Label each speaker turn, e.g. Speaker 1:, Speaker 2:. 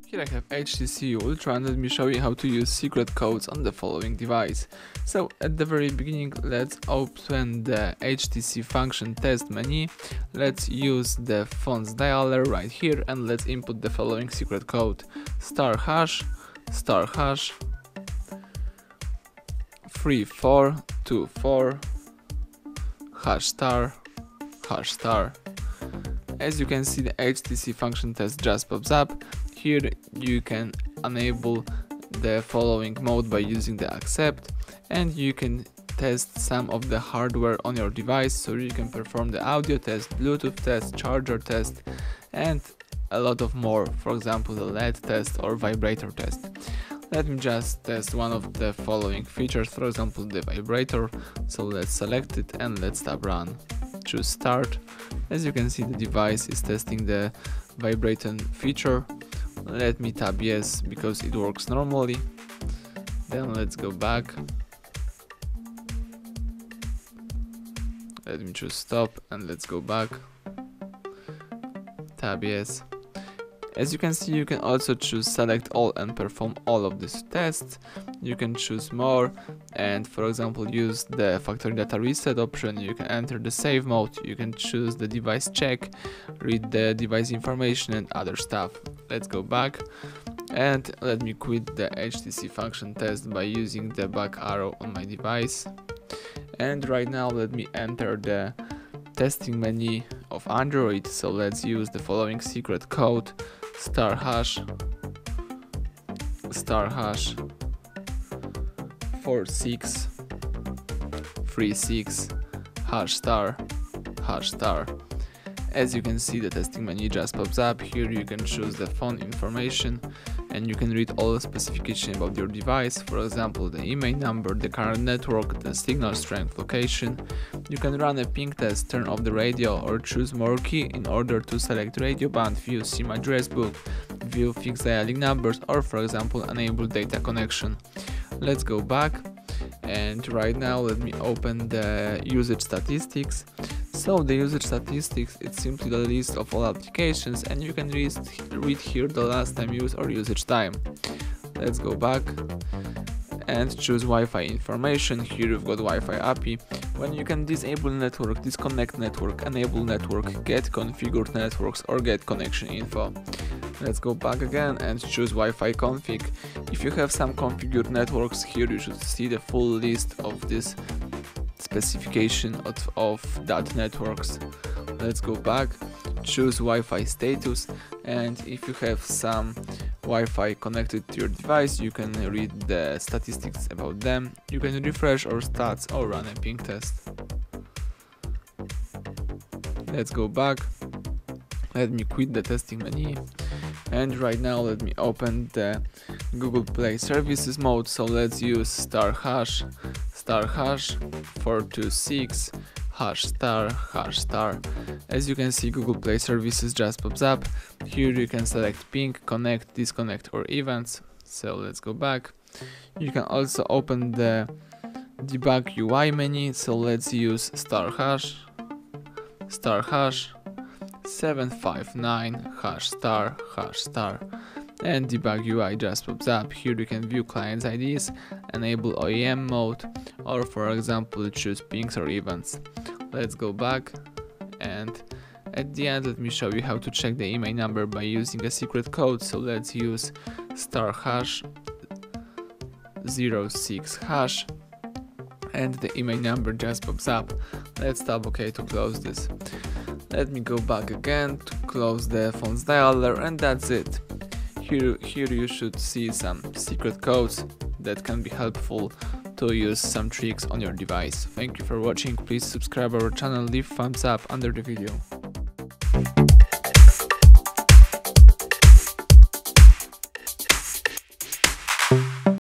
Speaker 1: Here I have HTC U Ultra, and let me show you how to use secret codes on the following device. So at the very beginning, let's open the HTC Function Test menu. Let's use the phone's dialer right here, and let's input the following secret code: *#*** 3424 #*#*. As you can see, the HTC Function Test just pops up. Here you can enable the following mode by using the accept, and you can test some of the hardware on your device, so you can perform the audio test, Bluetooth test, charger test, and a lot of more, for example the LED test or vibrator test. Let me just test one of the following features, for example the vibrator. So let's select it and let's tap run. Choose start. As you can see, the device is testing the vibrating feature. Let me tap yes because it works normally. Then let's go back. Let me choose stop and let's go back. Tap yes. As you can see, you can also choose select all and perform all of these tests. You can choose more and, for example, use the factory data reset option. You can enter the save mode, you can choose the device check, read the device information and other stuff. Let's go back and let me quit the HTC Function Test by using the back arrow on my device. And right now let me enter the testing menu of Android. So let's use the following secret code: *#** 4636 #*#*. As you can see, the testing menu just pops up. Here you can choose the phone information and you can read all the specifications about your device, for example the email number, the current network, the signal strength, location. You can run a ping test, turn off the radio or choose more key in order to select radio band, view SIM address book, view fixed dialing numbers, or for example enable data connection. Let's go back and right now let me open the usage statistics. So the usage statistics, it's simply the list of all applications and you can read here the last time used or usage time. Let's go back and choose Wi-Fi information. Here you've got Wi-Fi API, when you can disable network, disconnect network, enable network, get configured networks or get connection info. Let's go back again and choose Wi-Fi config. If you have some configured networks, here you should see the full list of this specification of that networks. Let's go back, choose Wi-Fi status, and if you have some Wi-Fi connected to your device, you can read the statistics about them. You can refresh or stats or run a ping test. Let's go back, let me quit the testing menu, and right now let me open the Google Play Services mode. So let's use *#** 426 #*#. As you can see, Google Play Services just pops up. Here you can select ping, connect, disconnect or events. So let's go back. You can also open the debug UI menu. So let's use *#** 759 #*#, and debug UI just pops up. Here you can view clients IDs, enable OEM mode, or for example choose pings or events. Let's go back and at the end let me show you how to check the email number by using a secret code. So let's use *#06# and the email number just pops up. Let's tap OK to close this. Let me go back again to close the phone's dialer, and that's it. Here you should see some secret codes that can be helpful to use some tricks on your device. Thank you for watching. Please subscribe our channel, leave thumbs up under the video.